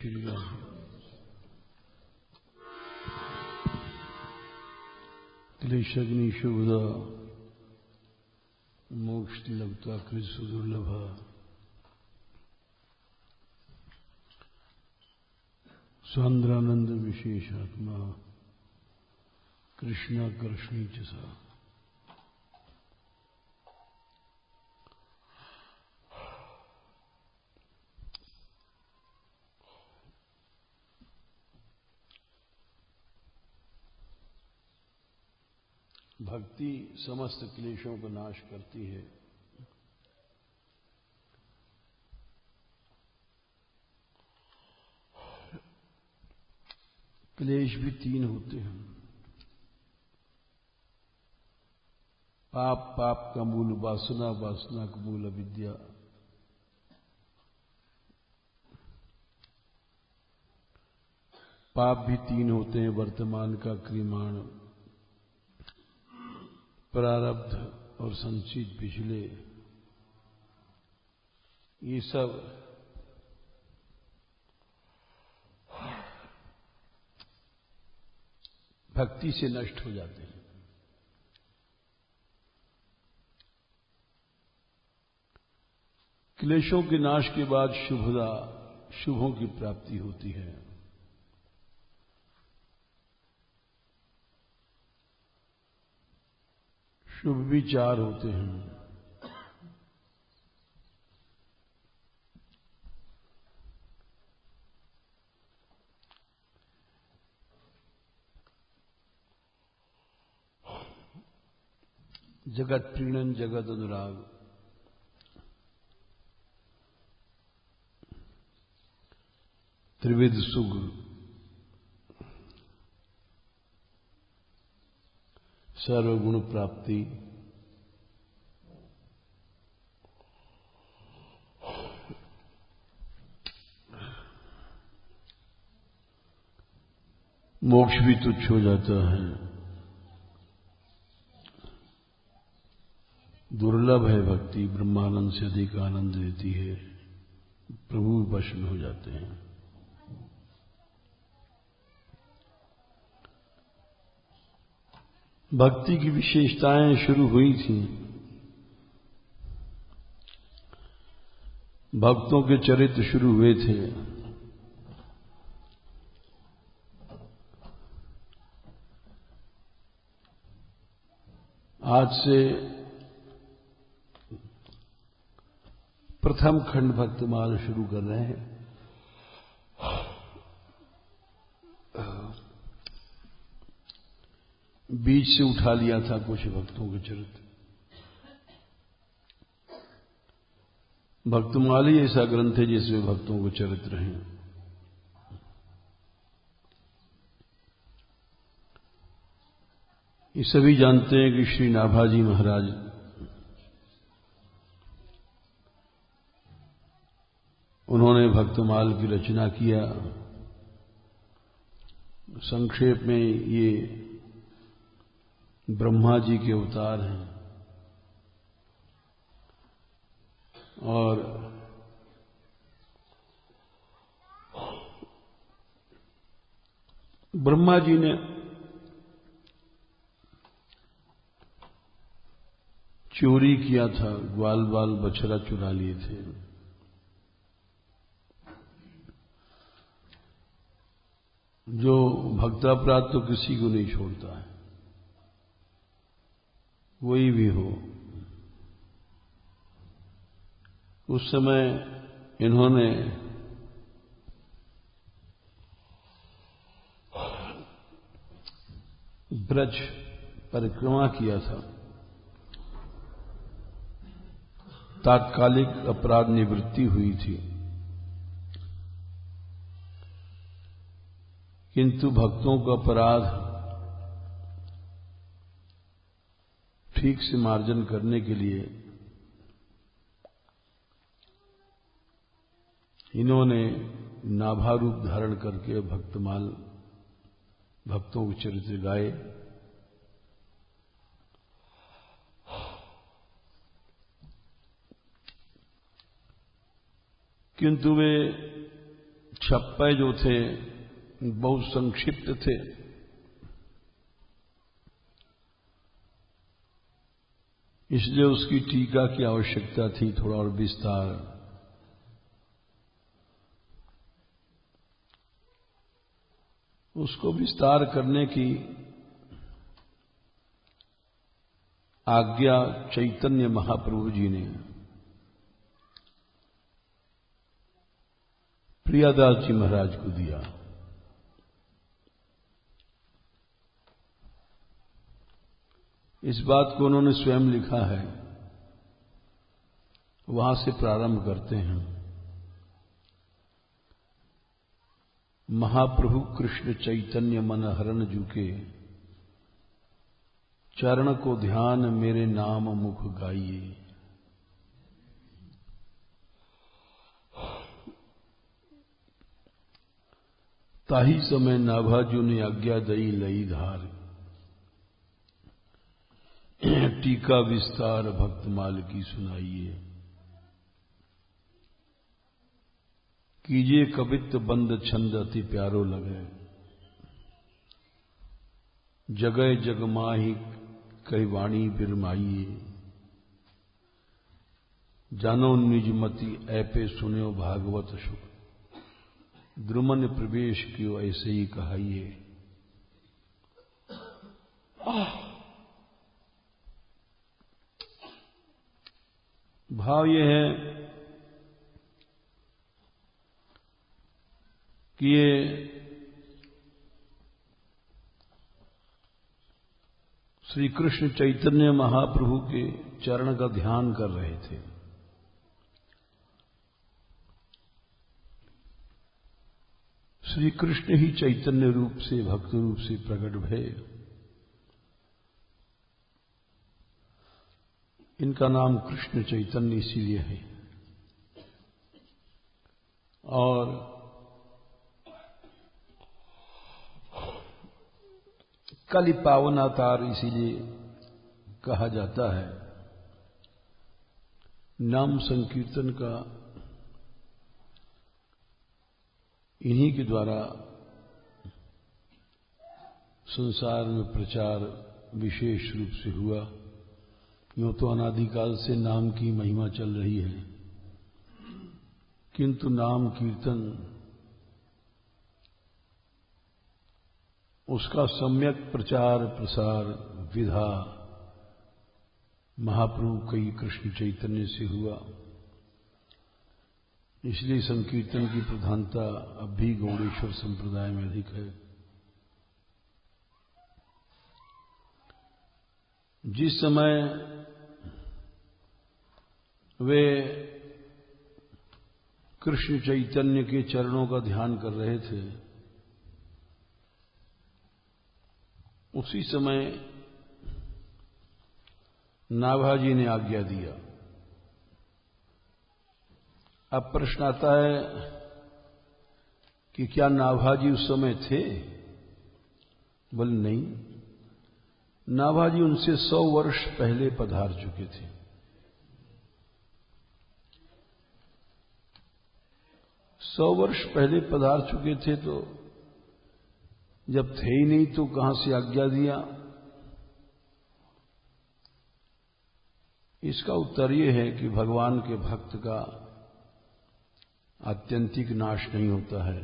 श्री राम। क्लेशग्नि शुभदा मोक्ष लभता कृष्ण दुर्लभा। स्वांद्रानंद विशेषात्मा कृष्णाकर्षणी च सा। भक्ति समस्त क्लेशों को नाश करती है। क्लेश भी तीन होते हैं। पाप, पाप का मूल वासना, वासना का मूल अविद्या। पाप भी तीन होते हैं, वर्तमान का क्रियमाण, प्रारब्ध और संचित पिछले। ये सब भक्ति से नष्ट हो जाते हैं। क्लेशों के नाश के बाद शुभदा, शुभों की प्राप्ति होती है। शुभ भी चार होते हैं। जगत प्रीणन, जगत अनुराग। त्रिविध सुख, सर्वगुण प्राप्ति, मोक्ष भी तुच्छ हो जाता है। दुर्लभ है भक्ति, ब्रह्मानंद से अधिक आनंद देती है। प्रभु वश में हो जाते हैं। भक्ति की विशेषताएं शुरू हुई थी। भक्तों के चरित्र शुरू हुए थे। आज से प्रथम खंड भक्तमाल शुरू कर रहे हैं। बीच से उठा लिया था कुछ भक्तों के चरित्र। भक्तमाल ही ऐसा ग्रंथ है जिसमें भक्तों के चरित्र हैं। ये सभी जानते हैं कि श्री नाभाजी महाराज उन्होंने भक्तमाल की रचना किया। संक्षेप में ये ब्रह्मा जी के अवतार हैं और ब्रह्मा जी ने चोरी किया था, ग्वाल बाल बछड़ा चुरा लिए थे। जो भक्तापराध तो किसी को नहीं छोड़ता है, कोई भी हो। उस समय इन्होंने ब्रज परिक्रमा किया था। तात्कालिक अपराध निवृत्ति हुई थी, किंतु भक्तों का अपराध ठीक से मार्जन करने के लिए इन्होंने नाभा रूप धारण करके भक्तमाल, भक्तों के चरित्र गाए। किंतु वे छप्पे जो थे बहुत संक्षिप्त थे। इसलिए उसकी टीका की आवश्यकता थी, थोड़ा और विस्तार। उसको विस्तार करने की आज्ञा चैतन्य महाप्रभु जी ने प्रियादास जी महाराज को दिया। इस बात को उन्होंने स्वयं लिखा है, वहां से प्रारंभ करते हैं। महाप्रभु कृष्ण चैतन्य मन हरण जुके, चरण को ध्यान मेरे नाम मुख गाइए। ताही समय नाभाजू ने आज्ञा दई लई धार, टीका विस्तार भक्तमाल की सुनाइए। कीजिए कवित्त बंद छंद अति प्यारो लगे, जगय जगमाही कई वाणी बिरमाइए। जानो निजमति ऐपे सुनो भागवत सुख, द्रुमन प्रवेश कियो ऐसे ही कहाइए। भाव यह है कि ये श्री कृष्ण चैतन्य महाप्रभु के चरण का ध्यान कर रहे थे। श्री कृष्ण ही चैतन्य रूप से, भक्त रूप से प्रकट भये। इनका नाम कृष्ण चैतन्य इसीलिए है। और कलि पावनातार इसीलिए कहा जाता है। नाम संकीर्तन का इन्हीं के द्वारा संसार में प्रचार विशेष रूप से हुआ। यूं तो अनादिकाल से नाम की महिमा चल रही है, किंतु नाम कीर्तन उसका सम्यक प्रचार प्रसार विधा महाप्रभु कई कृष्ण चैतन्य से हुआ। इसलिए संकीर्तन की प्रधानता अब भी गौड़ेश्वर संप्रदाय में अधिक है। जिस समय वे कृष्ण चैतन्य के चरणों का ध्यान कर रहे थे, उसी समय नाभाजी ने आज्ञा दिया। अब प्रश्न आता है कि क्या नाभाजी उस समय थे? बोले नहीं, नाभाजी उनसे 100 वर्ष पहले पधार चुके थे। सौ वर्ष पहले पधार चुके थे, तो जब थे ही नहीं तो कहां से आज्ञा दिया? इसका उत्तर यह है कि भगवान के भक्त का आत्यंतिक नाश नहीं होता है।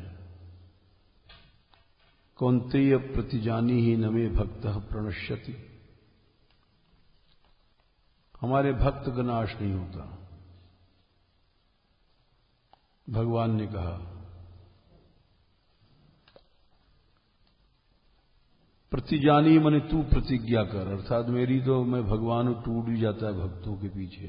कौन्तेय प्रतिजानी ही नमे भक्त प्रणश्यति। हमारे भक्त का नाश नहीं होता। भगवान ने कहा प्रतिजानी माने तू प्रतिज्ञा कर, अर्थात मेरी तो मैं भगवान टूट ही जाता है भक्तों के पीछे।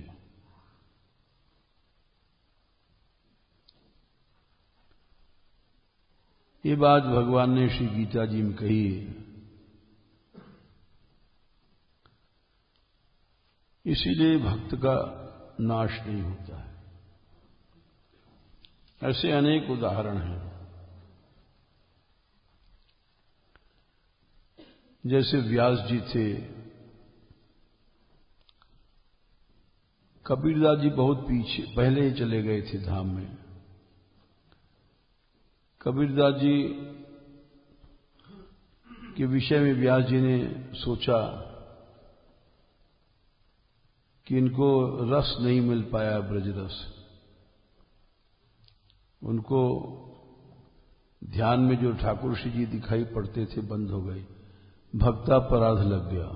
ये बात भगवान ने श्री गीता जी में कही है। इसीलिए भक्त का नाश नहीं होता है। ऐसे अनेक उदाहरण हैं। जैसे व्यास जी थे, कबीरदास जी बहुत पीछे पहले ही चले गए थे धाम में। कबीरदास जी के विषय में व्यास जी ने सोचा कि इनको रस नहीं मिल पाया, ब्रज रस। उनको ध्यान में जो ठाकुर श्री जी दिखाई पड़ते थे बंद हो गए, भक्तापराध लग गया।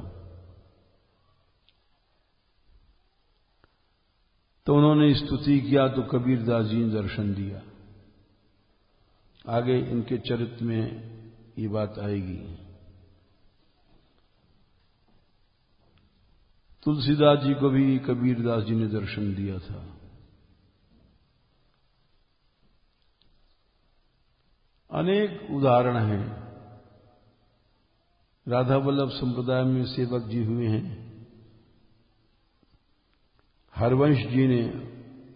तो उन्होंने स्तुति किया तो कबीरदास जी ने दर्शन दिया। आगे इनके चरित्र में ये बात आएगी। तुलसीदास जी को भी कबीरदास जी ने दर्शन दिया था। अनेक उदाहरण हैं। राधा वल्लभ संप्रदाय में सेवक जी हुए हैं। हरवंश जी ने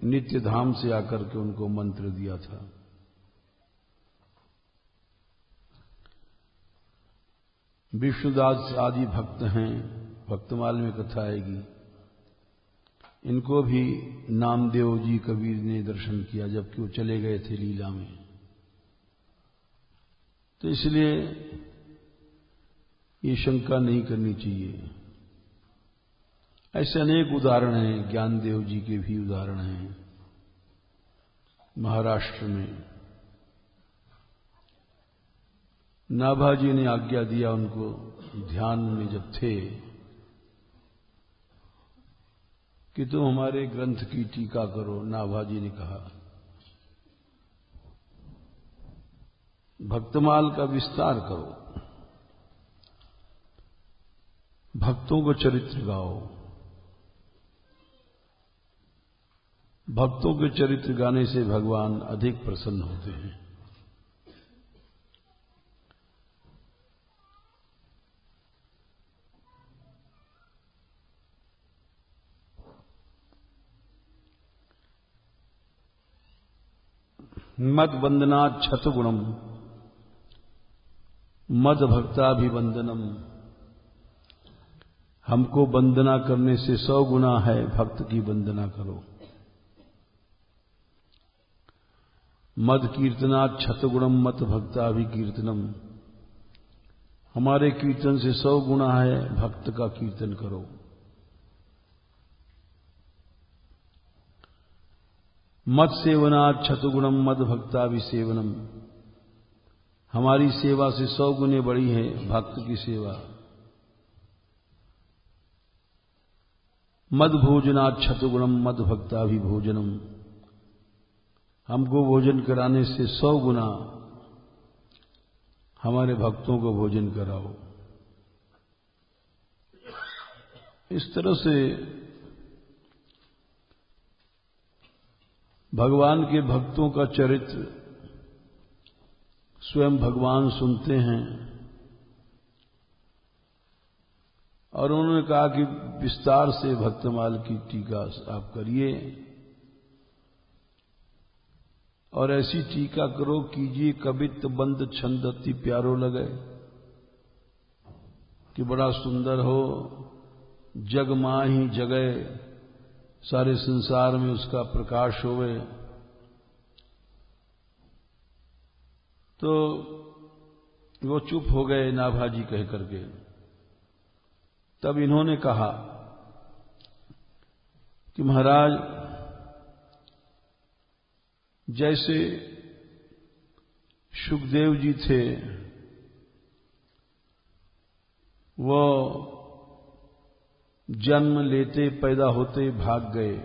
नित्य धाम से आकर के उनको मंत्र दिया था। विष्णुदास आदि भक्त हैं, भक्तमाल में कथा आएगी। इनको भी नामदेव जी कबीर ने दर्शन किया जबकि वो चले गए थे लीला में। तो इसलिए ये शंका नहीं करनी चाहिए। ऐसे अनेक उदाहरण हैं। ज्ञानदेव जी के भी उदाहरण हैं। महाराष्ट्र में नाभाजी ने आज्ञा दिया उनको, ध्यान में जब थे, कि तुम हमारे ग्रंथ की टीका करो। नाभाजी ने कहा भक्तमाल का विस्तार करो, भक्तों को चरित्र गाओ। भक्तों के चरित्र गाने से भगवान अधिक प्रसन्न होते हैं। मद वंदनात् छतगुणम मद भक्ताभिवंदनम। हमको वंदना करने से 100 गुना है, भक्त की वंदना करो। मद कीर्तनात् छतगुणम मत भक्ताभिकीर्तनम। हमारे कीर्तन से 100 गुना है, भक्त का कीर्तन करो। मत सेवनात् छतगुणम मद भक्ताभिसेवनम। हमारी सेवा से 100 गुने बड़ी है भक्त की सेवा। मद भोजनात् छतगुणम मद भक्ताभिभोजनम। हमको भोजन कराने से 100 गुना हमारे भक्तों को भोजन कराओ। इस तरह से भगवान के भक्तों का चरित्र स्वयं भगवान सुनते हैं। और उन्होंने कहा कि विस्तार से भक्तमाल की टीका आप करिए और ऐसी टीका करो कीजिए कवित्त बंद छंद अति प्यारो लगे, कि बड़ा सुंदर हो, जग माही जगए, सारे संसार में उसका प्रकाश होवे। तो वो चुप हो गए नाभाजी कह करके। तब इन्होंने कहा कि महाराज, जैसे सुखदेव जी थे, वो जन्म लेते पैदा होते भाग गए,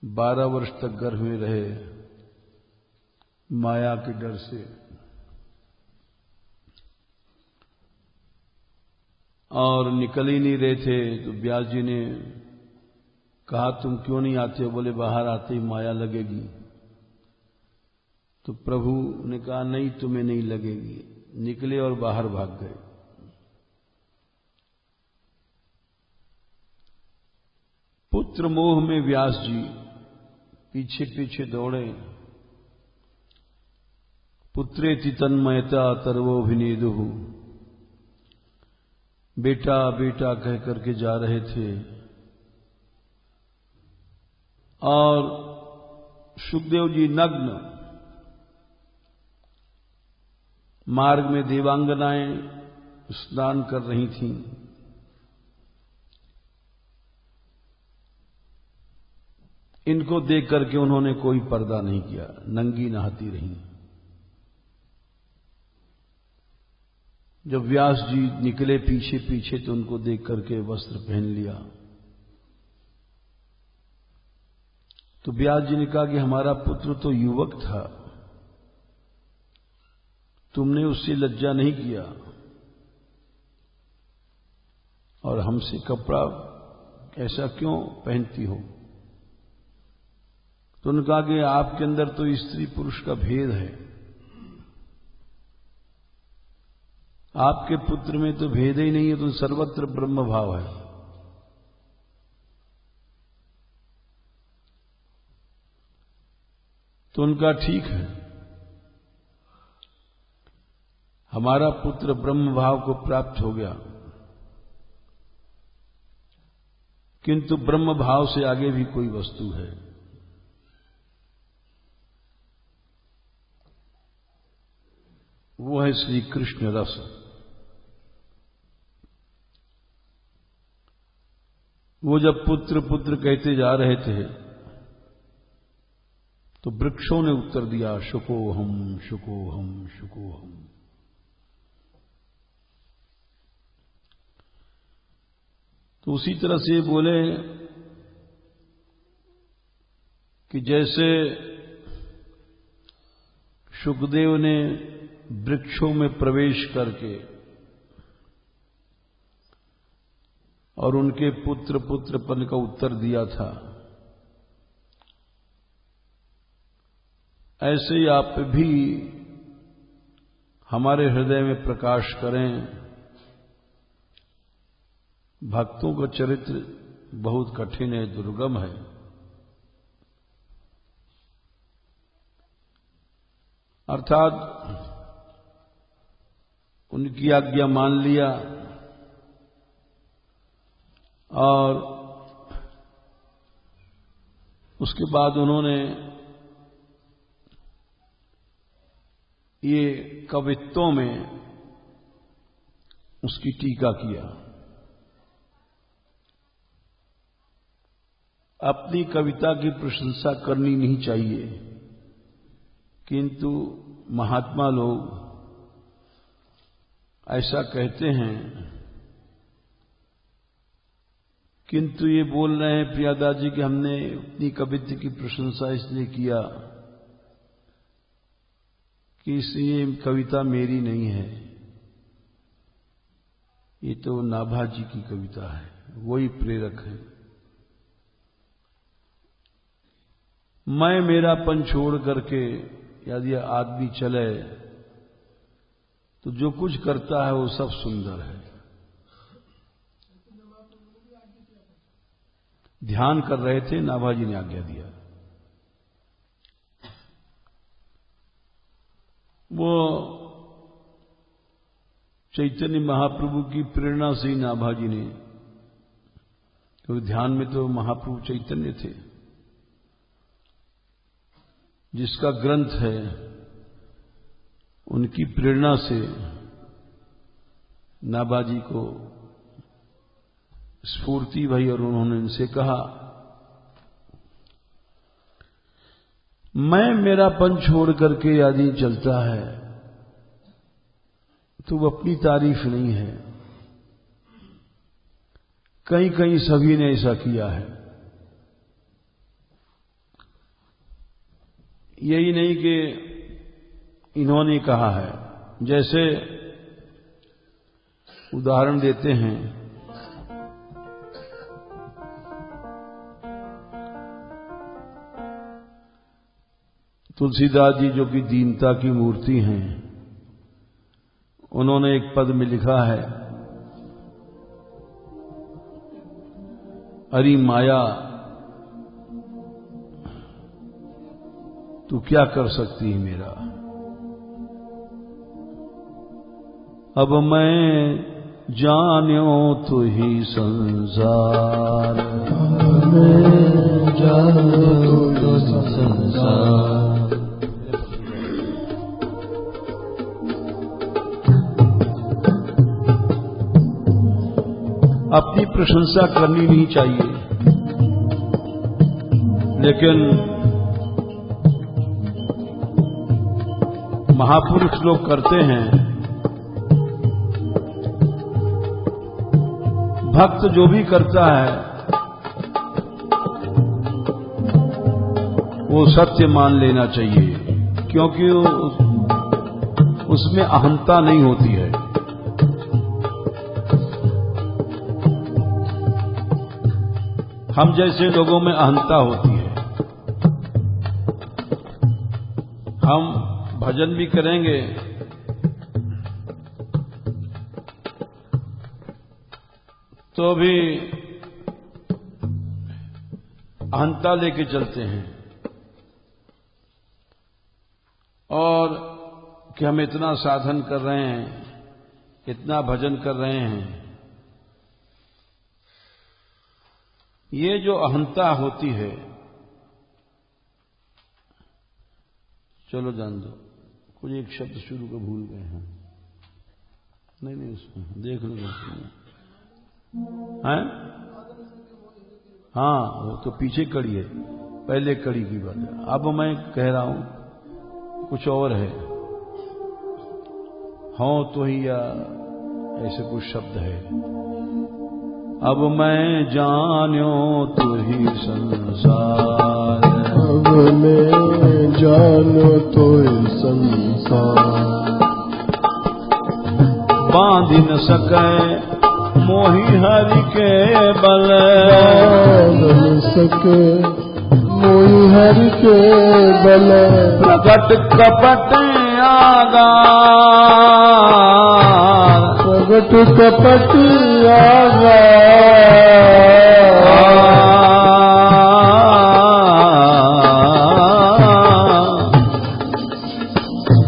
12 वर्ष तक गर्भ में रहे माया के डर से, और निकल ही नहीं रहे थे। तो व्यास जी ने कहा तुम क्यों नहीं आते हो? बोले बाहर आते ही माया लगेगी। तो प्रभु ने कहा नहीं, तुम्हें नहीं लगेगी। निकले और बाहर भाग गए। पुत्र मोह में व्यास जी पीछे पीछे दौड़े। पुत्रेति तन्मयता तरवोभिनेदुः, बेटा बेटा कह करके जा रहे थे। और सुखदेव जी नग्न मार्ग में देवांगनाएं स्नान कर रही थीं। इनको देख करके उन्होंने कोई पर्दा नहीं किया, नंगी नहाती रहीं। जब व्यास जी निकले पीछे पीछे तो उनको देख करके वस्त्र पहन लिया। तो व्यास जी ने कहा कि हमारा पुत्र तो युवक था, तुमने उससे लज्जा नहीं किया और हमसे कपड़ा ऐसा क्यों पहनती हो? तो उन्होंने कहा कि आपके अंदर तो स्त्री पुरुष का भेद है, आपके पुत्र में तो भेद ही नहीं है, तो सर्वत्र ब्रह्म भाव है। तो उनका ठीक है, हमारा पुत्र ब्रह्म भाव को प्राप्त हो गया, किंतु ब्रह्म भाव से आगे भी कोई वस्तु है। वो है श्री कृष्ण रस। वो जब पुत्र पुत्र कहते जा रहे थे तो वृक्षों ने उत्तर दिया, शुकोहम शुकोहम शुकोहम। तो उसी तरह से बोले कि जैसे शुकदेव ने वृक्षों में प्रवेश करके और उनके पुत्र पुत्रपन का उत्तर दिया था, ऐसे ही आप भी हमारे हृदय में प्रकाश करें। भक्तों का चरित्र बहुत कठिन है, दुर्गम है। अर्थात उनकी आज्ञा मान लिया और उसके बाद उन्होंने ये कवित्वों में उसकी टीका किया। अपनी कविता की प्रशंसा करनी नहीं चाहिए, किंतु महात्मा लोग ऐसा कहते हैं। किंतु ये बोल रहे हैं प्रियादा जी कि हमने अपनी कवित्व की प्रशंसा इसलिए किया कि ये कविता मेरी नहीं है, ये तो नाभा जी की कविता है, वही प्रेरक है। मैं मेरापन छोड़ करके यदि आदमी चले तो जो कुछ करता है वो सब सुंदर है। ध्यान कर रहे थे, नाभा जी ने आज्ञा दिया। वो चैतन्य महाप्रभु की प्रेरणा से ही नाभा जी ने, क्योंकि ध्यान में तो महाप्रभु चैतन्य थे, जिसका ग्रंथ है उनकी प्रेरणा से नाभा जी को स्फूर्ति भई और उन्होंने इनसे कहा, मैं मेरापन छोड़ करके यदि चलता है तो वो अपनी तारीफ नहीं है, कहीं कहीं सभी ने ऐसा किया है। यही नहीं कि इन्होंने कहा है। जैसे उदाहरण देते हैं, तुलसीदास जी जो कि दीनता की मूर्ति हैं, उन्होंने एक पद में लिखा है, अरे माया तू क्या कर सकती है मेरा, अब मैं जान्यो तू ही संसार, जान्यो तू संसार। अपनी प्रशंसा करनी नहीं चाहिए, लेकिन महापुरुष लोग करते हैं। भक्त जो भी करता है वो सत्य मान लेना चाहिए, क्योंकि उसमें अहंता नहीं होती है। हम जैसे लोगों में अहंता होती है। हम भजन भी करेंगे तो भी अहंता लेके चलते हैं, और कि हम इतना साधन कर रहे हैं, इतना भजन कर रहे हैं। ये जो अहंता होती है, चलो जान दो, कुछ एक शब्द शुरू को भूल गए हैं। नहीं उसमें देख लो हैं। हाँ, वो तो पीछे कड़ी है, पहले कड़ी की बात है। अब मैं कह रहा हूं कुछ और है। हाँ तो ही या ऐसे कुछ शब्द है। अब मैं जान्यो तू ही संसार, अब मैं जान्यो तो ही संसार। बांध न सके मोहि हरि के बल, बांध न सके मोहि हरि के बल। प्रगट कपट आगार, प्रगट कपट आगार।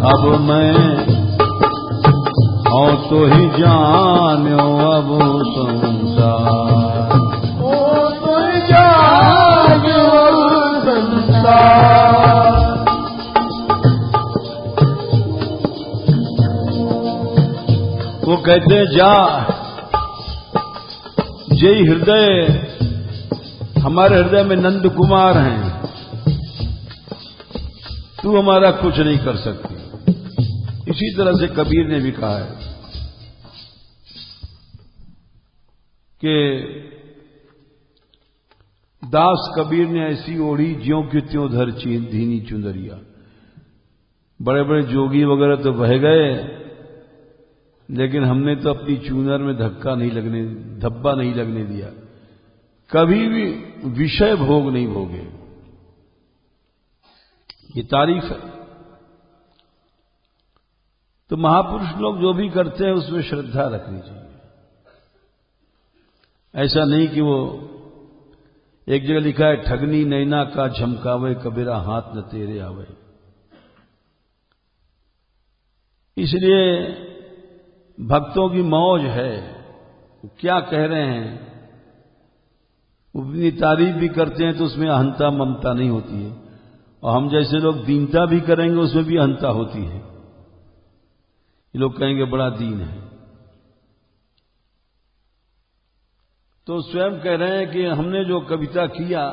अब मैं हूँ तो ही जान्यो अब संसार, तो ही जान्यो संसार। वो कहते जा जय हृदय, हमारे हृदय में नंद कुमार हैं, तू हमारा कुछ नहीं कर सकती। इसी तरह से कबीर ने भी कहा है कि दास कबीर ने ऐसी ओढ़ी ज्यों की त्यों धर धीनी चुंदरिया। बड़े बड़े जोगी वगैरह तो बह गए, लेकिन हमने तो अपनी चूनर में धब्बा नहीं लगने दिया। कभी भी विषय भोग नहीं भोगे। ये तारीफ है। तो महापुरुष लोग जो भी करते हैं उसमें श्रद्धा रखनी चाहिए। ऐसा नहीं कि वो एक जगह लिखा है, ठगनी नैना का झमकावे कबीरा हाथ न तेरे आवे। इसलिए भक्तों की मौज है, वो क्या कह रहे हैं, अपनी तारीफ भी करते हैं तो उसमें अहंता ममता नहीं होती है। और हम जैसे लोग दीनता भी करेंगे उसमें भी अहंता होती है। ये लोग कहेंगे बड़ा दीन है। तो स्वयं कह रहे हैं कि हमने जो कविता किया,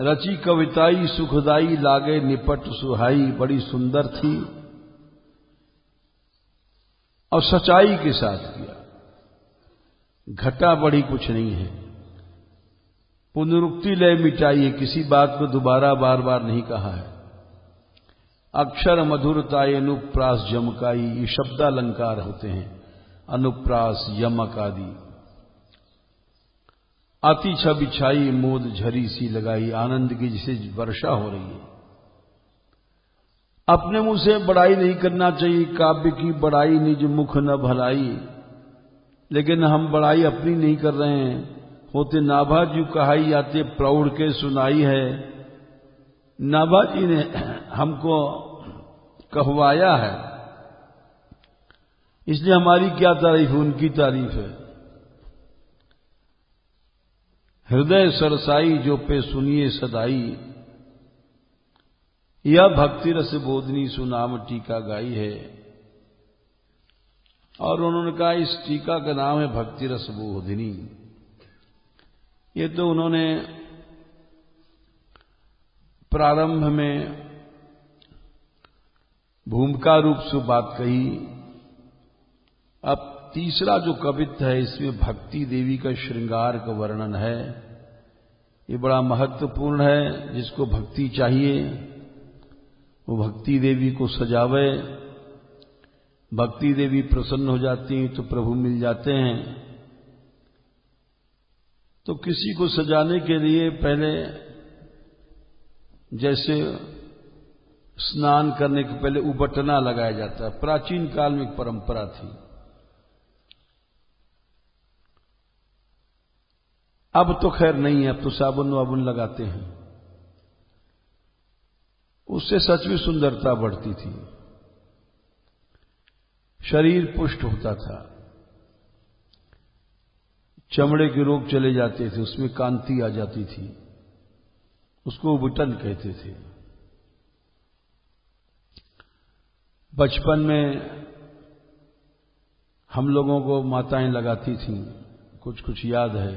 रची कविताई सुखदाई लागे निपट सुहाई, बड़ी सुंदर थी और सच्चाई के साथ किया। घटा बड़ी कुछ नहीं है, पुनरुक्ति लय मिटाई है, किसी बात को दोबारा बार बार नहीं कहा है। अक्षर मधुरताई अनुप्रास जमकाई, ये शब्दालंकार होते हैं, अनुप्रास यमक आदि। अति बिछाई मोद झरी सी लगाई, आनंद की जिसे वर्षा हो रही है। अपने मुंह से बड़ाई नहीं करना चाहिए, काव्य की बड़ाई निज मुख न भलाई। लेकिन हम बड़ाई अपनी नहीं कर रहे हैं। होते नाभा जी कहाई आते प्रौढ़ के सुनाई है। नाभा जी ने हमको कहवाया है, इसलिए हमारी क्या तारीफ है, उनकी तारीफ है। हृदय सरसाई जो पे सुनिए सदाई, यह भक्ति रस बोधनी सुनाम टीका गाई है। और उन्होंने कहा इस टीका का नाम है भक्ति रस बोधिनी। ये तो उन्होंने प्रारंभ में भूमिका रूप से बात कही। अब तीसरा जो कवित्व है इसमें भक्ति देवी का श्रृंगार का वर्णन है। ये बड़ा महत्वपूर्ण है। जिसको भक्ति चाहिए वो भक्ति देवी को सजावे। भक्ति देवी प्रसन्न हो जाती हैं तो प्रभु मिल जाते हैं। तो किसी को सजाने के लिए पहले जैसे स्नान करने के पहले उबटना लगाया जाता है, प्राचीन काल में एक परंपरा थी। अब तो खैर नहीं है, अब तो साबुन वाबुन लगाते हैं। उससे सच में सुंदरता बढ़ती थी, शरीर पुष्ट होता था, चमड़े के रोग चले जाते थे, उसमें कांति आ जाती थी। उसको उबटन कहते थे। बचपन में हम लोगों को माताएं लगाती थीं, कुछ कुछ याद है,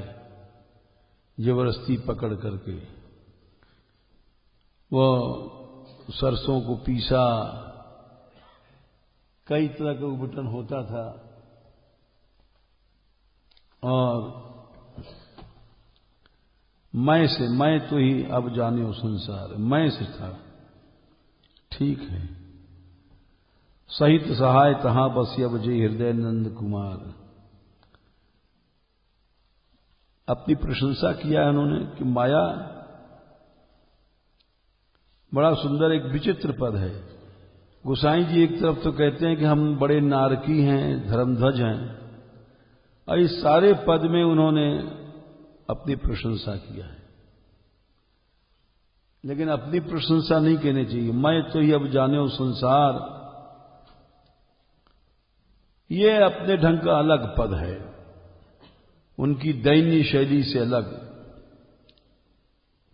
जबरदस्ती पकड़ करके। वो सरसों को पीसा, कई तरह का उबटन होता था। और मैं तो ही अब जाने हो संसार, मैं से था। ठीक है, सहित सहाय तहां बस अब जय हृदय नंद कुमार। अपनी प्रशंसा किया है उन्होंने कि माया बड़ा सुंदर एक विचित्र पद है। गोसाई जी एक तरफ तो कहते हैं कि हम बड़े नारकी हैं, धर्मध्वज हैं, और इस सारे पद में उन्होंने अपनी प्रशंसा किया है। लेकिन अपनी प्रशंसा नहीं कहनी चाहिए। मैं तो ही अब जाने हो संसार, ये अपने ढंग का अलग पद है, उनकी दैन्य शैली से अलग।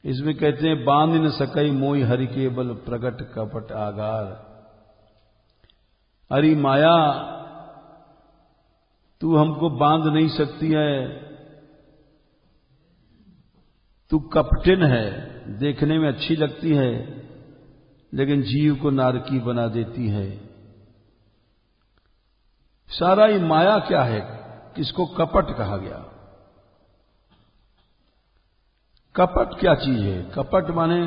इसमें कहते हैं बांध न सकई मोई हरि के बल प्रगट कपट आगार। अरे माया, तू हमको बांध नहीं सकती है, तू कपटिन है, देखने में अच्छी लगती है लेकिन जीव को नारकी बना देती है। सारा ये माया क्या है, किसको कपट कहा गया? कपट क्या चीज है? कपट माने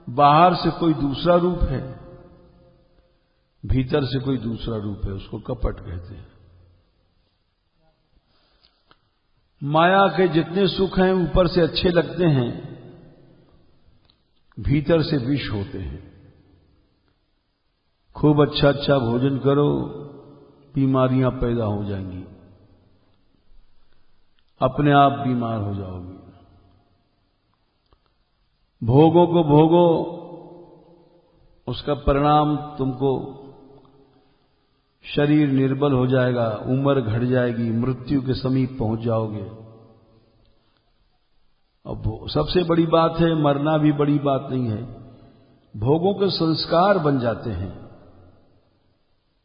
बाहर से कोई दूसरा रूप है, भीतर से कोई दूसरा रूप है, उसको कपट कहते हैं। माया के जितने सुख हैं ऊपर से अच्छे लगते हैं, भीतर से विष होते हैं। खूब अच्छा अच्छा भोजन करो, बीमारियां पैदा हो जाएंगी, अपने आप बीमार हो जाओगे। भोगों को भोगो, उसका परिणाम तुमको शरीर निर्बल हो जाएगा, उम्र घट जाएगी, मृत्यु के समीप पहुंच जाओगे। अब सबसे बड़ी बात है, मरना भी बड़ी बात नहीं है। भोगों के संस्कार बन जाते हैं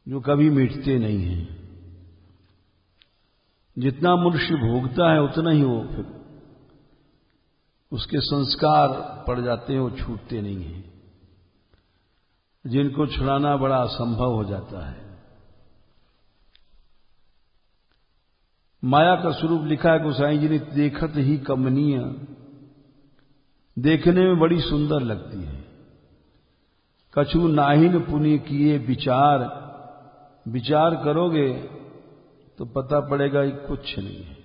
जो कभी मिटते नहीं हैं। जितना मनुष्य भोगता है उतना ही वो फिर उसके संस्कार पड़ जाते हैं, वो छूटते नहीं हैं, जिनको छुड़ाना बड़ा असंभव हो जाता है। माया का स्वरूप लिखा है गोसाई जी ने, देखत ही कमनीय, देखने में बड़ी सुंदर लगती है। कछु नाहिन पुण्य किए विचार, विचार करोगे तो पता पड़ेगा कि कुछ नहीं है,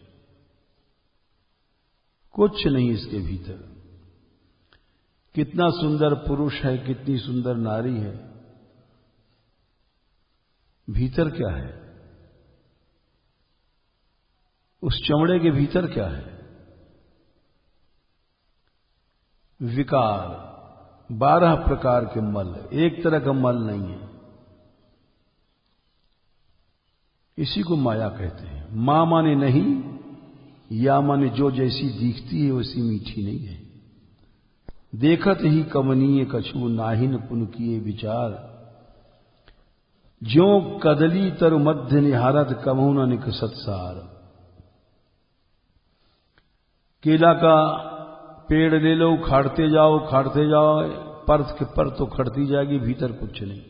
कुछ नहीं इसके भीतर। कितना सुंदर पुरुष है, कितनी सुंदर नारी है, भीतर क्या है? उस चमड़े के भीतर क्या है? विकार, 12 प्रकार के मल, एक तरह का मल नहीं है। इसी को माया कहते हैं। मां माने नहीं, या माने जो जैसी दिखती है वैसी मीठी नहीं है। देखत ही कमनीय कछु नाहिन पुन किए विचार। ज्यों कदली तरु मध्य निहारत कमहु न निकसत सार। केला का पेड़ ले लो, खाड़ते जाओ परत के पर तो खड़ती जाएगी, भीतर कुछ नहीं,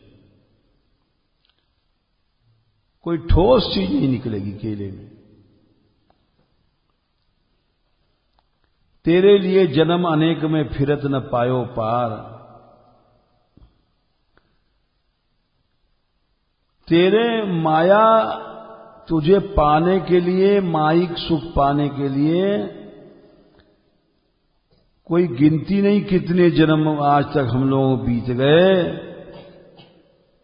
कोई ठोस चीज नहीं निकलेगी केले में। तेरे लिए जन्म अनेक में फिरत न पायो पार। तेरे माया तुझे पाने के लिए, माइक सुख पाने के लिए कोई गिनती नहीं कितने जन्म आज तक हम लोग बीत गए,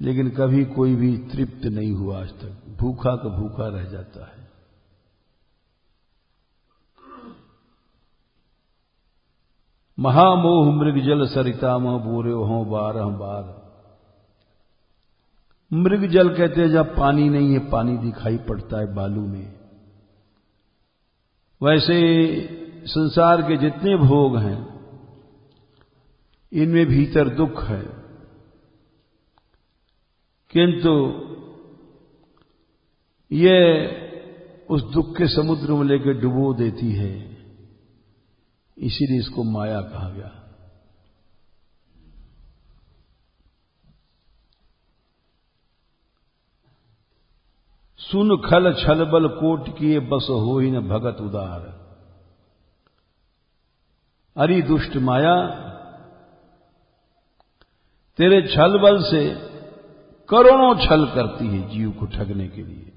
लेकिन कभी कोई भी तृप्त नहीं हुआ आज तक, भूखा का भूखा रह जाता है। महामोह मृग जल सरिता मह बोरे हो 12 बार। मृग जल कहते हैं जब पानी नहीं है, पानी दिखाई पड़ता है बालू में। वैसे संसार के जितने भोग हैं इनमें भीतर दुख है, किंतु ये उस दुख के समुद्र में लेकर डुबो देती है, इसीलिए इसको माया कहा गया। सुन खल छल बल कोट किए बस हो ही न भगत उदार। अरे दुष्ट माया, तेरे छल बल से करोड़ों छल करती है जीव को ठगने के लिए।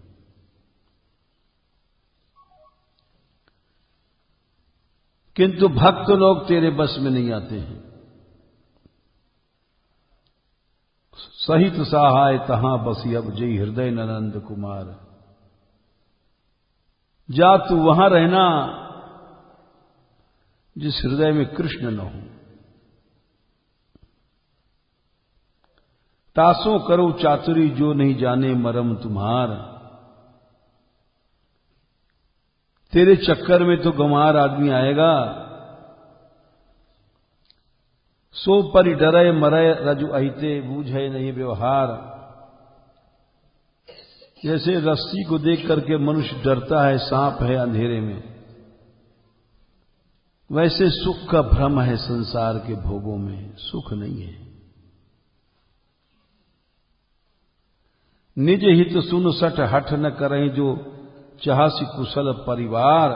किंतु भक्त लोग तेरे बस में नहीं आते हैं। सहित सहाय तहां बसी अब जय हृदय ननंद कुमार। जा तू वहां रहना जिस हृदय में कृष्ण न हो। तासों करो चातुरी जो नहीं जाने मरम तुम्हार। तेरे चक्कर में तो गंवार आदमी आएगा। सो परि डरे मरे रजु अहिते बूझे नहीं व्यवहार। जैसे रस्सी को देख करके मनुष्य डरता है, सांप है अंधेरे में, वैसे सुख का भ्रम है संसार के भोगों में, सुख नहीं है। निज हित सुन सठ हठ न करें जो चाहसी कुशल परिवार।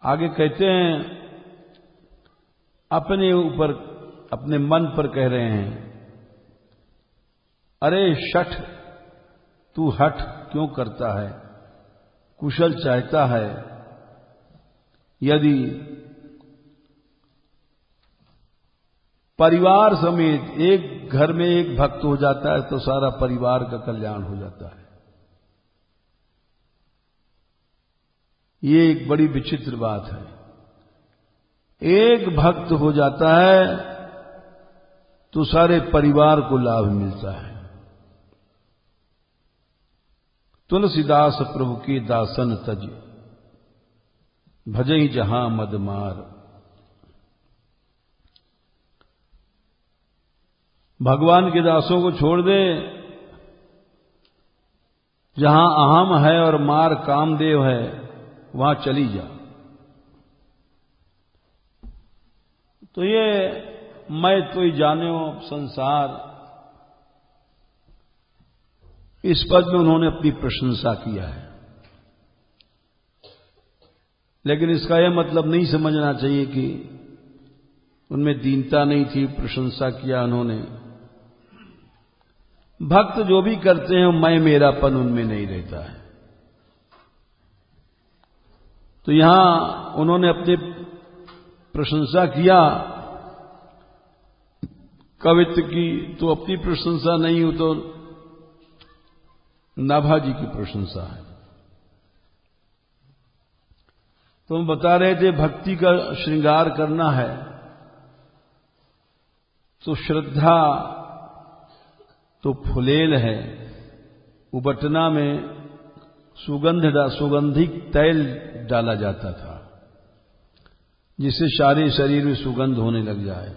आगे कहते हैं अपने ऊपर, अपने मन पर कह रहे हैं, अरे शठ तू हठ क्यों करता है, कुशल चाहता है। यदि परिवार समेत एक घर में एक भक्त हो जाता है तो सारा परिवार का कल्याण हो जाता है। ये एक बड़ी विचित्र बात है। एक भक्त हो जाता है तो सारे परिवार को लाभ मिलता है। तुलसीदास प्रभु की दासन तज भजई जहां मदमार। भगवान के दासों को छोड़ दे, जहां अहम है और मार कामदेव है वहां चली जा। तो ये मैं तो ही जाने हो संसार, इस पद में उन्होंने अपनी प्रशंसा किया है। लेकिन इसका यह मतलब नहीं समझना चाहिए कि उनमें दीनता नहीं थी, प्रशंसा किया उन्होंने। भक्त जो भी करते हैं मैं मेरापन उनमें नहीं रहता है। तो यहां उन्होंने अपनी प्रशंसा किया कवित्व की, तो अपनी प्रशंसा नहीं हो तो नाभाजी की प्रशंसा है। तो हम बता रहे थे भक्ति का श्रृंगार करना है तो श्रद्धा तो फुलेल है, उबटना में सुगंधिक तैल डाला जाता था जिससे सारे शरीर में सुगंध होने लग जाए।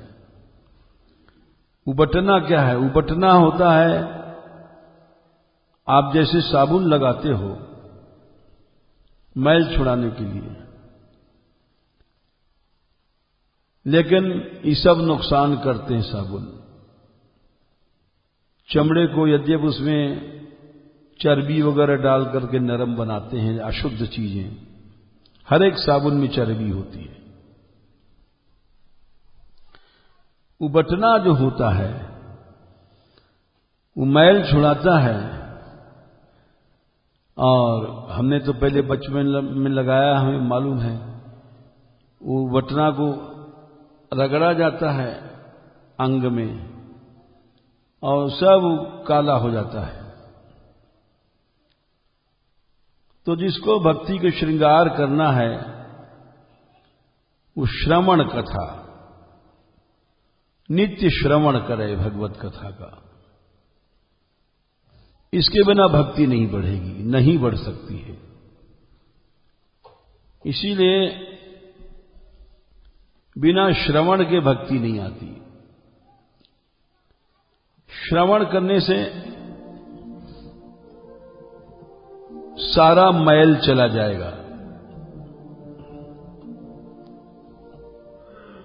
उबटना क्या है? उबटना होता है, आप जैसे साबुन लगाते हो मैल छुड़ाने के लिए, लेकिन ये सब नुकसान करते हैं साबुन। चमड़े को यद्यपि उसमें चर्बी वगैरह डाल करके नरम बनाते हैं, अशुद्ध चीजें, हर एक साबुन में चर्बी होती है। उबटना जो होता है वो मैल छुड़ाता है, और हमने तो पहले बचपन में लगाया, हमें मालूम है। वो बटना को रगड़ा जाता है अंग में और सब काला हो जाता है। तो जिसको भक्ति के श्रृंगार करना है वो श्रवण कथा, नित्य श्रवण करे भगवत कथा का। इसके बिना भक्ति नहीं बढ़ेगी, नहीं बढ़ सकती है। इसीलिए बिना श्रवण के भक्ति नहीं आती। श्रवण करने से सारा मैल चला जाएगा।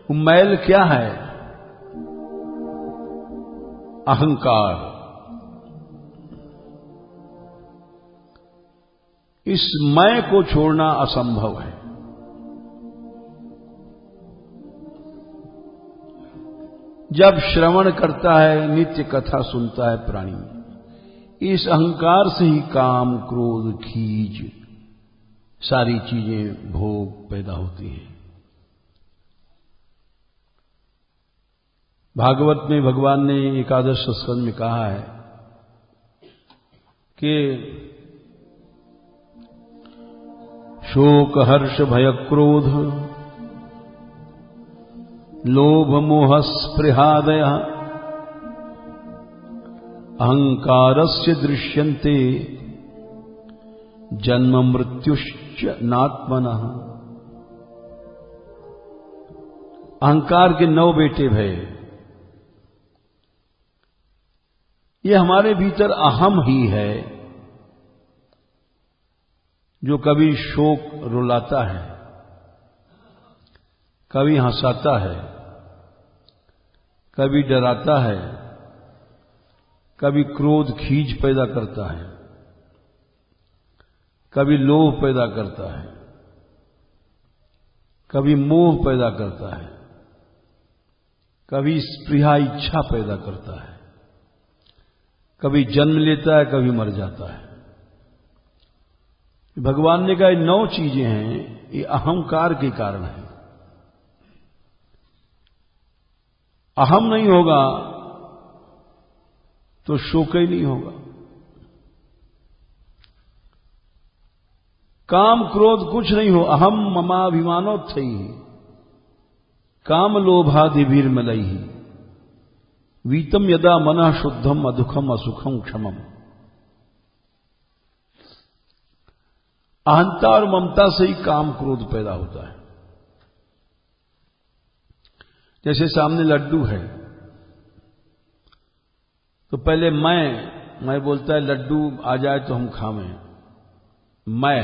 वो मैल क्या है? अहंकार। इस मैं को छोड़ना असंभव है। जब श्रवण करता है, नित्य कथा सुनता है प्राणी, इस अहंकार से ही काम, क्रोध, खीज, सारी चीजें भोग पैदा होती हैं। भागवत में भगवान ने एकादश स्कंद में कहा है कि शोक, हर्ष, भय, क्रोध, लोभ, मोह, स्पृहादय अहंकारस्य दृश्यन्ते जन्म मृत्युश्च नात्मनः। अहंकार के 9 बेटे भय। ये हमारे भीतर अहम ही है, जो कभी शोक रुलाता है, कभी हंसाता है, कभी डराता है, कभी क्रोध, खीज पैदा करता है, कभी लोभ पैदा करता है, कभी मोह पैदा करता है, कभी स्पृहा, इच्छा पैदा करता है, कभी जन्म लेता है, कभी मर जाता है। भगवान ने कहा 9 चीजें हैं, ये अहंकार के कारण है। अहम नहीं होगा तो शोक ही नहीं होगा। काम, क्रोध कुछ नहीं हो, अहम ममाभिमानोत्थैः काम लोभादिभिर्मलैः वीतम यदा मनः शुद्धम अदुखम असुखम क्षमम। अहंता और ममता से ही काम, क्रोध पैदा होता है। जैसे सामने लड्डू है तो पहले मैं बोलता है लड्डू आ जाए तो हम खावें। मैं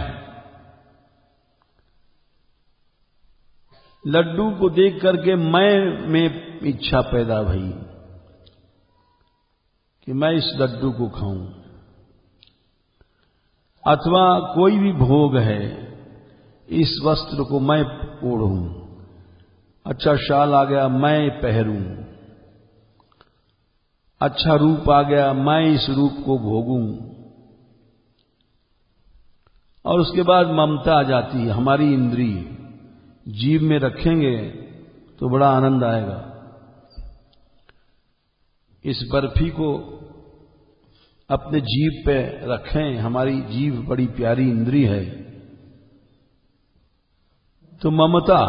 लड्डू को देख करके मैं में इच्छा पैदा भई कि मैं इस लड्डू को खाऊं। अथवा कोई भी भोग है, इस वस्त्र को मैं ओढ़ूं, अच्छा शाल आ गया मैं पहरूं, अच्छा रूप आ गया मैं इस रूप को भोगूं। और उसके बाद ममता आ जाती है, हमारी इंद्रिय जीभ में रखेंगे तो बड़ा आनंद आएगा। इस बर्फी को अपने जीभ पे रखें, हमारी जीभ बड़ी प्यारी इंद्रिय है। तो ममता,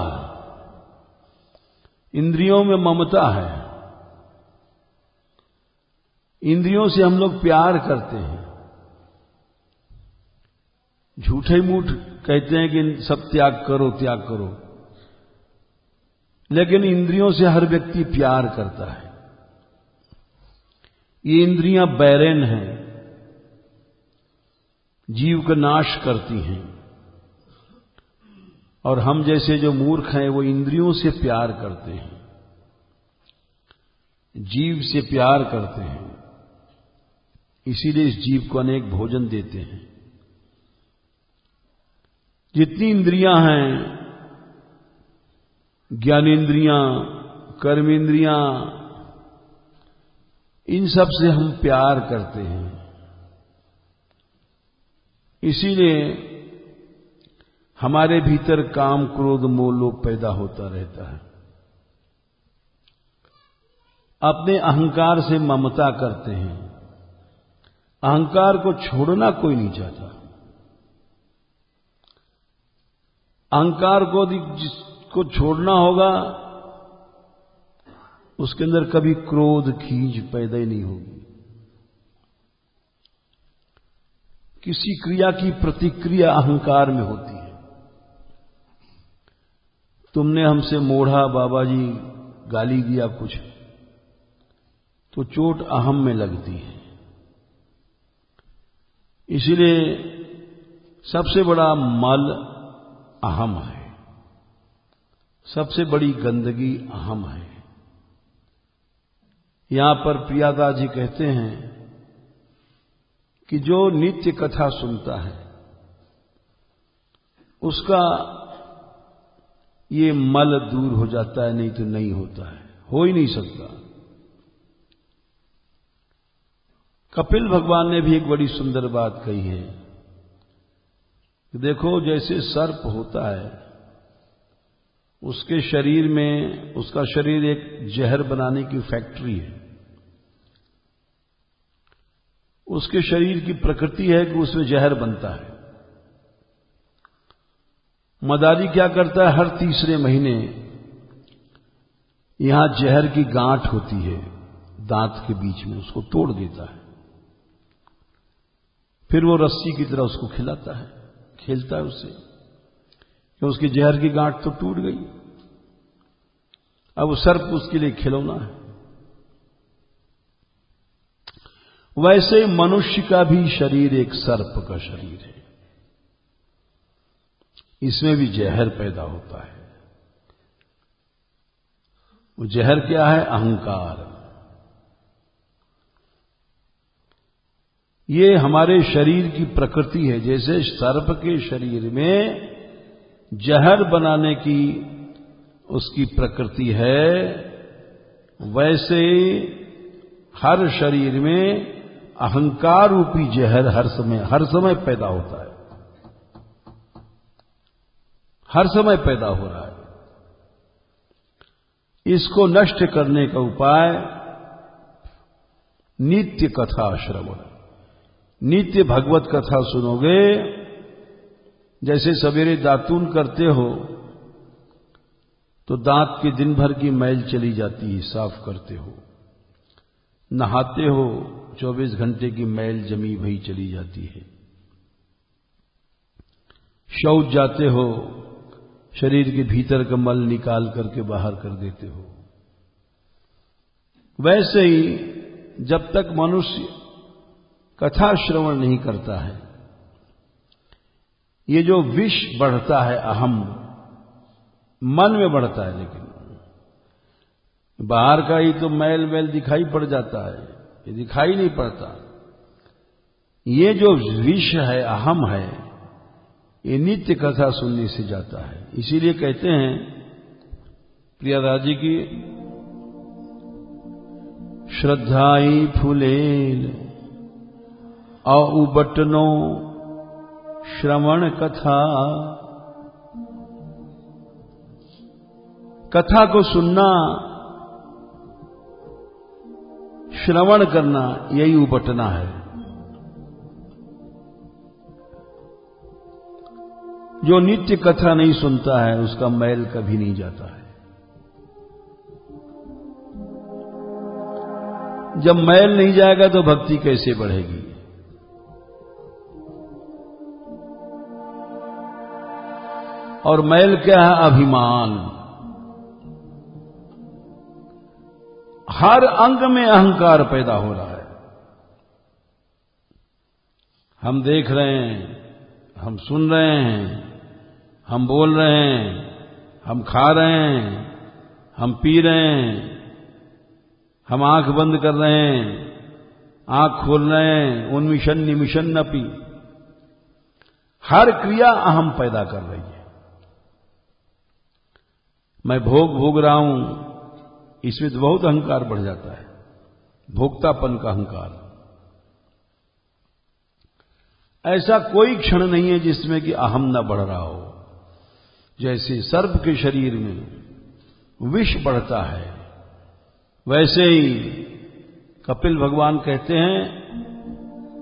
इंद्रियों में ममता है। इंद्रियों से हम लोग प्यार करते हैं, झूठे मूठ कहते हैं कि सब त्याग करो त्याग करो, लेकिन इंद्रियों से हर व्यक्ति प्यार करता है। ये इंद्रियां बैरन हैं, जीव का नाश करती हैं। और हम जैसे जो मूर्ख हैं वो इंद्रियों से प्यार करते हैं, जीव से प्यार करते हैं, इसीलिए इस जीव को अनेक भोजन देते हैं। जितनी इंद्रियां हैं, ज्ञानेंद्रियां, कर्मेंद्रियां, इन सब से हम प्यार करते हैं। इसीलिए हमारे भीतर काम, क्रोध, मोह, लोभ पैदा होता रहता है। अपने अहंकार से ममता करते हैं। अहंकार को छोड़ना कोई नहीं चाहता। अहंकार को जिसको छोड़ना होगा उसके अंदर कभी क्रोध, खींच पैदा ही नहीं होगी। किसी क्रिया की प्रतिक्रिया अहंकार में होती है। तुमने हमसे मोढ़ा, बाबा जी गाली दिया कुछ, तो चोट अहम में लगती है। इसलिए सबसे बड़ा मल अहम है, सबसे बड़ी गंदगी अहम है। यहां पर प्रियादा जी कहते हैं कि जो नित्य कथा सुनता है उसका ये मल दूर हो जाता है, नहीं तो नहीं होता है, हो ही नहीं सकता। कपिल भगवान ने भी एक बड़ी सुंदर बात कही है। देखो, जैसे सर्प होता है, उसके शरीर में, उसका शरीर एक जहर बनाने की फैक्ट्री है। उसके शरीर की प्रकृति है कि उसमें जहर बनता है। मदारी क्या करता है, हर तीसरे महीने यहां जहर की गांठ होती है दांत के बीच में, उसको तोड़ देता है। फिर वो रस्सी की तरह उसको खिलाता है, खेलता है उससे, कि उसकी जहर की गांठ तो टूट गई। अब वो सर्प उसके लिए खिलौना है। वैसे मनुष्य का भी शरीर एक सर्प का शरीर है, इसमें भी जहर पैदा होता है। वो जहर क्या है? अहंकार। ये हमारे शरीर की प्रकृति है। जैसे सर्प के शरीर में जहर बनाने की उसकी प्रकृति है, वैसे हर शरीर में अहंकार रूपी जहर हर समय पैदा होता है, हर समय पैदा हो रहा है। इसको नष्ट करने का उपाय नित्य कथा श्रवण। नित्य भगवत कथा सुनोगे, जैसे सवेरे दातून करते हो तो दांत की दिन भर की मैल चली जाती है, साफ करते हो। नहाते हो, 24 घंटे की मैल जमी भई चली जाती है। शौच जाते हो, शरीर के भीतर का मल निकाल करके बाहर कर देते हो। वैसे ही जब तक मनुष्य कथा श्रवण नहीं करता है, ये जो विष बढ़ता है अहम, मन में बढ़ता है, लेकिन बाहर का ही तो मैल मैल दिखाई पड़ जाता है, ये दिखाई नहीं पड़ता। ये जो विष है, अहम है, ये नित्य कथा सुनने से जाता है। इसीलिए कहते हैं प्रियदा जी की, श्रद्धाई फूलेल औबटनो श्रवण कथा। कथा को सुनना, श्रवण करना, यही उबटना है। जो नित्य कथा नहीं सुनता है उसका मैल कभी नहीं जाता है। जब मैल नहीं जाएगा तो भक्ति कैसे बढ़ेगी? और मैल क्या है? अभिमान। हर अंग में अहंकार पैदा हो रहा है। हम देख रहे हैं, हम सुन रहे हैं, हम बोल रहे हैं, हम खा रहे हैं, हम पी रहे हैं, हम आंख बंद कर रहे हैं, आंख खोल रहे हैं, उन्मिशन निमिशन अपि। हर क्रिया अहम पैदा कर रही है। मैं भोग रहा हूं, इसमें तो बहुत अहंकार बढ़ जाता है, भोक्तापन का अहंकार। ऐसा कोई क्षण नहीं है जिसमें कि अहम न बढ़ रहा हो। जैसे सर्प के शरीर में विष बढ़ता है, वैसे ही कपिल भगवान कहते हैं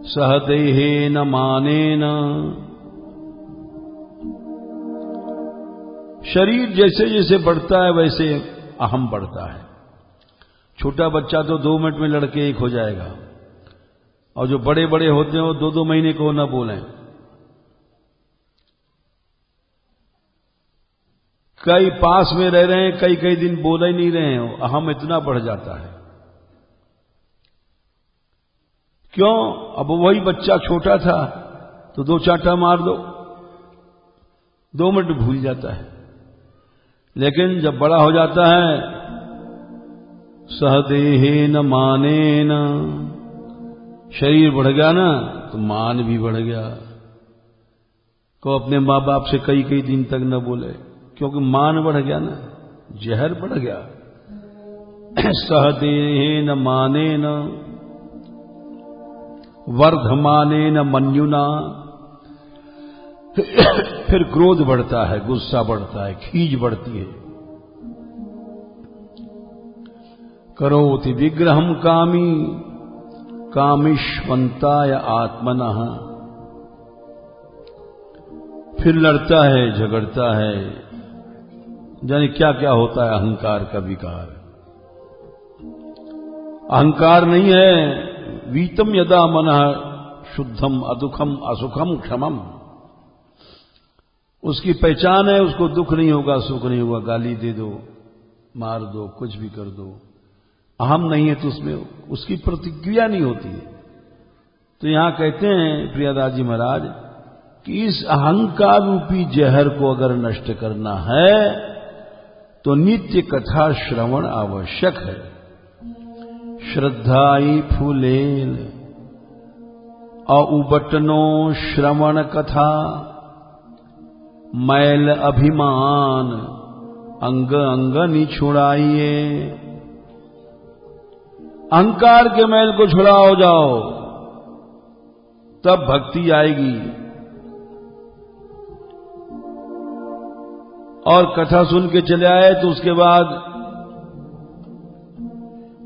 सहदेहे न माने न। शरीर जैसे जैसे बढ़ता है वैसे अहम बढ़ता है। छोटा बच्चा तो 2 मिनट में लड़के एक हो जाएगा, और जो बड़े बड़े होते हैं वो 2-2 महीने को न बोलें। कई पास में रह रहे हैं, कई दिन बोल ही नहीं रहे हैं, अहम इतना बढ़ जाता है। क्यों? अब वही बच्चा छोटा था तो 2 चांटा मार दो, 2 मिनट भूल जाता है। लेकिन जब बड़ा हो जाता है, सहदेहे न माने न, शरीर बढ़ गया ना तो मान भी बढ़ गया। को अपने मां बाप से कई दिन तक न बोले, क्योंकि मान बढ़ गया ना, जहर बढ़ गया। सहदेहे न माने न वर्धमाने न मन्युना। फिर क्रोध बढ़ता है, गुस्सा बढ़ता है, खीज बढ़ती है। करोति विग्रहम कामी कामिष्वंताय आत्मनः। फिर लड़ता है, झगड़ता है, जाने क्या क्या होता है। अहंकार का विकार, अहंकार नहीं है। वीतम यदा मनः शुद्धम अदुखम असुखम क्षमम। उसकी पहचान है, उसको दुख नहीं होगा, सुख नहीं होगा। गाली दे दो, मार दो, कुछ भी कर दो, अहम नहीं है तो उसमें उसकी प्रतिक्रिया नहीं होती है। तो यहां कहते हैं प्रियदास जी महाराज कि इस अहंकार रूपी जहर को अगर नष्ट करना है तो नित्य कथा श्रवण आवश्यक है। श्रद्धाई फूलेल औबटनो श्रवण कथा। मैल अभिमान अंग अंग निछुड़ाइए। अहंकार के मैल को छुड़ाओ जाओ, तब भक्ति आएगी। और कथा सुन के चले आए तो उसके बाद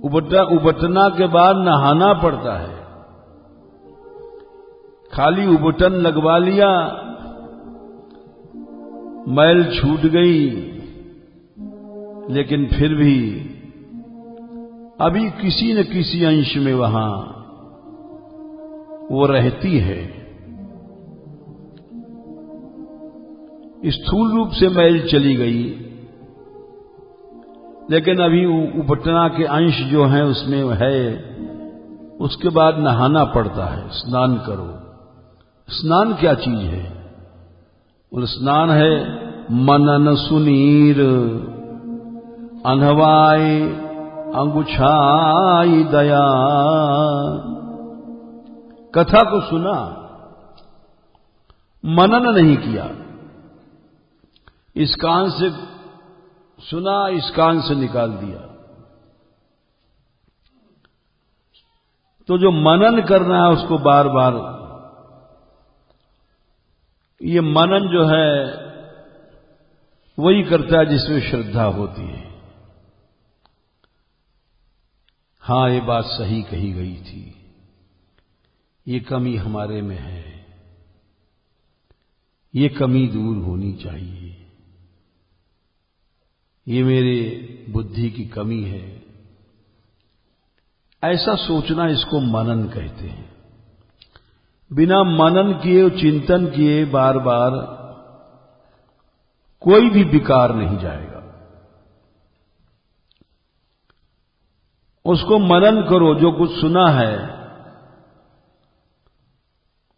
उबटना के बाद नहाना पड़ता है। खाली उबटन लगवा लिया, मैल छूट गई, लेकिन फिर भी अभी किसी न किसी अंश में वहां वो रहती है। स्थूल रूप से मैल चली गई, लेकिन अभी उबटना के अंश जो है उसमें है। उसके बाद नहाना पड़ता है, स्नान करो। स्नान क्या चीज है? और स्नान है मनन सुनीर अनहवाय अंगुछाई दया। कथा को सुना, मनन नहीं किया। इस कान से सुना, इस कान से निकाल दिया। तो जो मनन करना है उसको बार बार, ये मनन जो है वही करता है जिसमें श्रद्धा होती है। हां, ये बात सही कही गई थी, ये कमी हमारे में है, ये कमी दूर होनी चाहिए, ये मेरे बुद्धि की कमी है। ऐसा सोचना, इसको मनन कहते हैं। बिना मनन किए, चिंतन किए बार बार कोई भी विकार नहीं जाएगा। उसको मनन करो, जो कुछ सुना है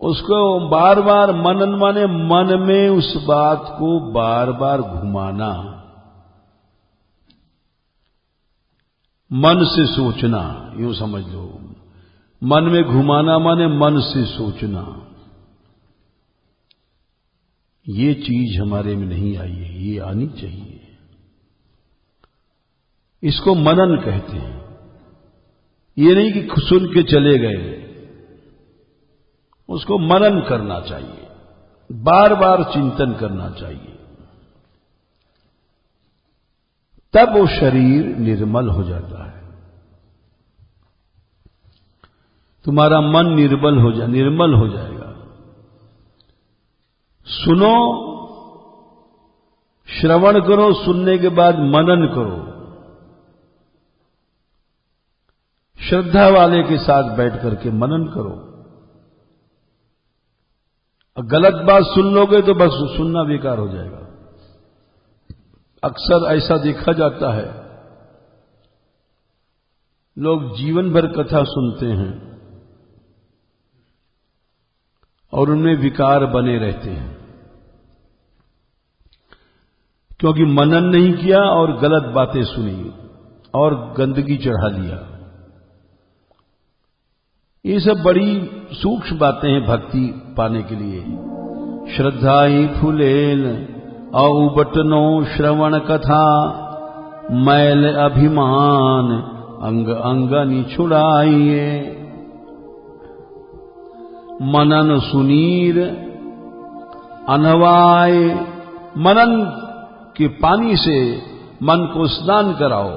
उसको बार बार मनन माने मन में उस बात को बार बार घुमाना, मन से सोचना, यूं समझ लो। मन में घुमाना माने मन से सोचना। ये चीज हमारे में नहीं आई है, ये आनी चाहिए। इसको मनन कहते हैं। ये नहीं कि सुन के चले गए, उसको मनन करना चाहिए, बार बार चिंतन करना चाहिए। तब वो शरीर निर्मल हो जाता है। तुम्हारा मन निर्मल हो जाएगा। सुनो, श्रवण करो, सुनने के बाद मनन करो। श्रद्धा वाले के साथ बैठ करके मनन करो। गलत बात सुन लोगे तो बस सुनना बेकार हो जाएगा। अक्सर ऐसा देखा जाता है, लोग जीवन भर कथा सुनते हैं और उनमें विकार बने रहते हैं, क्योंकि मनन नहीं किया और गलत बातें सुनी और गंदगी चढ़ा लिया। ये सब बड़ी सूक्ष्म बातें हैं भक्ति पाने के लिए। श्रद्धाई फुलेल औबटनो श्रवण कथा, मैल अभिमान अंग अंगनि छुड़ाइए। मनन सुनीर अनवाय, मनन के पानी से मन को स्नान कराओ।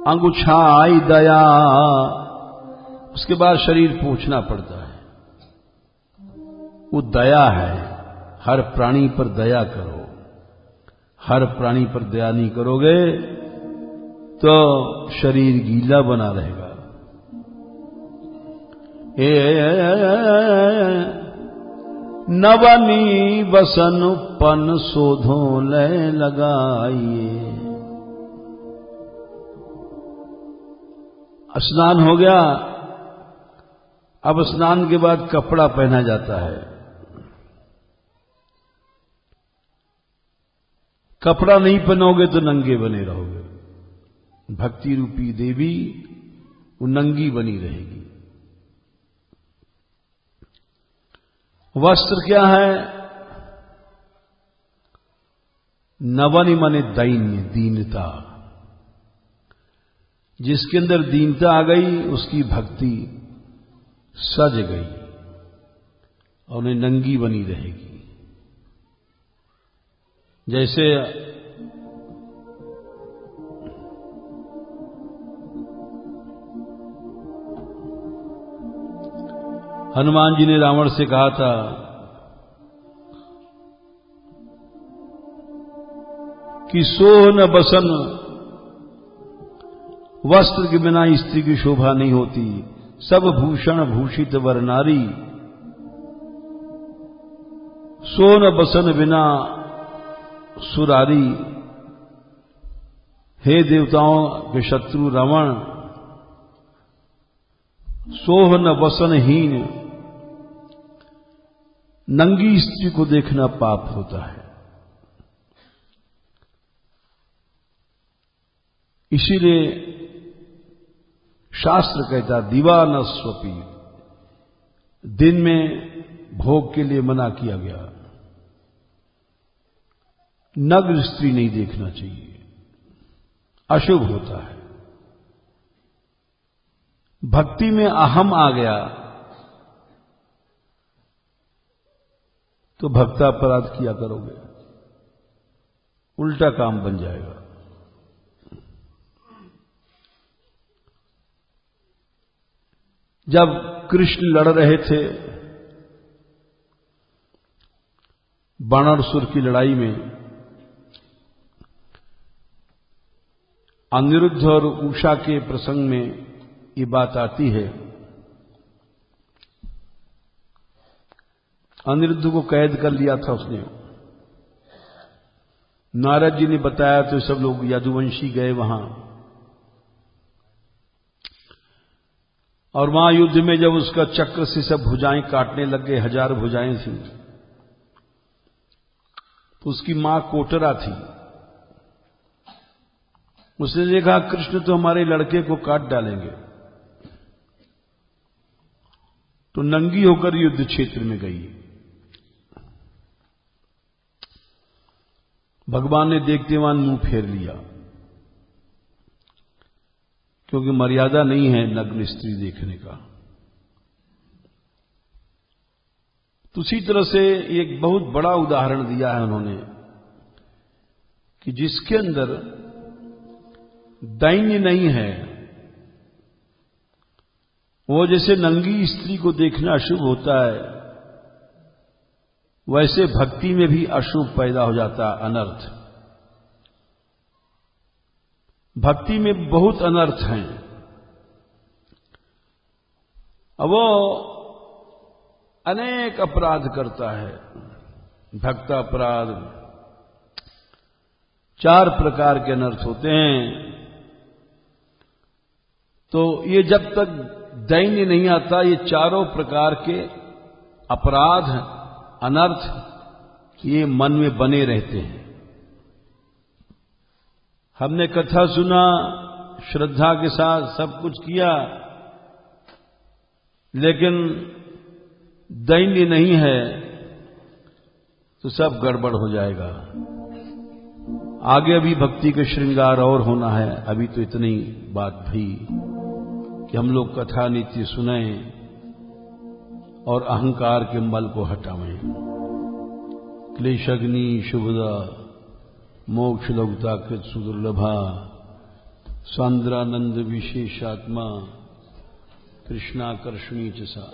अंगुछाई दया, उसके बाद शरीर पोंछना पड़ता है। वो दया है, हर प्राणी पर दया करो। हर प्राणी पर दया नहीं करोगे तो शरीर गीला बना रहेगा। नवनी बसन पन शोधो ले लगाइए। स्नान हो गया, अब स्नान के बाद कपड़ा पहना जाता है। कपड़ा नहीं पहनोगे तो नंगे बने रहोगे। भक्ति रूपी देवी वो नंगी बनी रहेगी। वस्त्र क्या है? नवनि माने दैन्य, दीनता। जिसके अंदर दीनता आ गई उसकी भक्ति सज गई और उन्हें नंगी बनी रहेगी। जैसे हनुमान जी ने रावण से कहा था कि सोह न बसन, वस्त्र के बिना स्त्री की शोभा नहीं होती। सब भूषण भूषित वर नारी, सो न बसन बिना सुरारी। हे देवताओं के शत्रु रावण, सोह न बसनहीन, नंगी स्त्री को देखना पाप होता है। इसीलिए शास्त्र कहता दिवा न स्वपी, दिन में भोग के लिए मना किया गया। नग्न स्त्री नहीं देखना चाहिए, अशुभ होता है। भक्ति में अहम आ गया तो भक्तापराध किया करोगे, उल्टा काम बन जाएगा। जब कृष्ण लड़ रहे थे वानरसुर की लड़ाई में, अनिरुद्ध और उषा के प्रसंग में ये बात आती है। अनिरुद्ध को कैद कर लिया था उसने। नारद जी ने बताया तो सब लोग यदुवंशी गए वहां और वहां युद्ध में जब उसका चक्र से सब भुजाएं काटने लग गए, 1000 भुजाएं थी, तो उसकी मां कोटरा थी। उसने देखा कृष्ण तो हमारे लड़के को काट डालेंगे, तो नंगी होकर युद्ध क्षेत्र में गई। भगवान ने देखते वहां मुंह फेर लिया, क्योंकि मर्यादा नहीं है नग्न स्त्री देखने का। तो उसी तरह से एक बहुत बड़ा उदाहरण दिया है उन्होंने कि जिसके अंदर दैन्य नहीं है, वो जैसे नंगी स्त्री को देखना अशुभ होता है, वैसे भक्ति में भी अशुभ पैदा हो जाता, अनर्थ। भक्ति में बहुत अनर्थ हैं। अब वो अनेक अपराध करता है। भक्त अपराध 4 प्रकार के अनर्थ होते हैं। तो ये जब तक दैन्य नहीं आता, ये चारों प्रकार के अपराध अनर्थ ये मन में बने रहते हैं। हमने कथा सुना, श्रद्धा के साथ सब कुछ किया, लेकिन दैन्य नहीं है तो सब गड़बड़ हो जाएगा। आगे अभी भक्ति के श्रृंगार और होना है। अभी तो इतनी बात भई कि हम लोग कथा नित्य सुने और अहंकार के मल को हटावें। क्लेशग्नि शुभदा मोक्ष लघुता कृत सुदुर्लभा सांद्रानंद विशेषात्मा कृष्णाकर्षणी च सा।